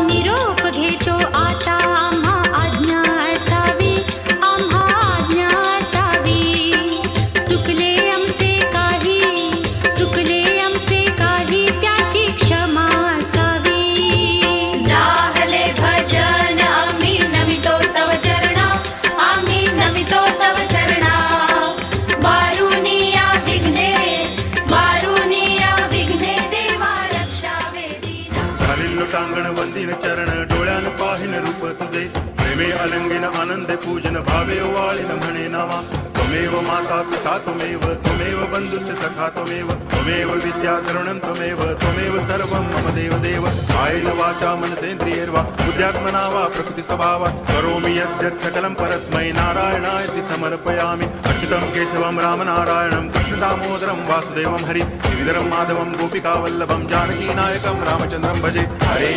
निरोप घेतो आता आम्हा आज्ञा असावी, आम्हा आज्ञा असावी. चुकले आमचे काही, चुकले आमचे काही, त्याची क्षमा असावी. जाहले भजन आम्ही नमितो तव चरणा, आम्ही नमितो तव चरणा. वारुनिया विघ्ने, वारुनिया विघ्ने, देवा रक्षावे दीना. खालील लोटांगण वंदीन चरण, डोळ्यान पाहिन रूप तुझे. प्रेमे अलंगिन आनंदे पूजन, भावे वाळीन म्हणे नामा. त्वमेव माता पिता त्वमेव, त्वमेव बंधुश्च सखा त्वमेव. त्वमेव विद्या करुणं त्वमेव, त्वमेव सर्वं मम देव देव. कायेन वाचा मनसेन्द्रियैर्वा बुद्ध्यात्मना वा प्रकृति स्वभावात् करोमि यद्यत् सकलं परस्मै नारायणायति समर्पयामि. अच्युतं केशवं रामनारायणं कृष्ण दामोदरं वासुदेवं हरि. श्रीधरं माधवं गोपिकावल्लभं जानकीनायकं रामचन्द्रं भजे. हरे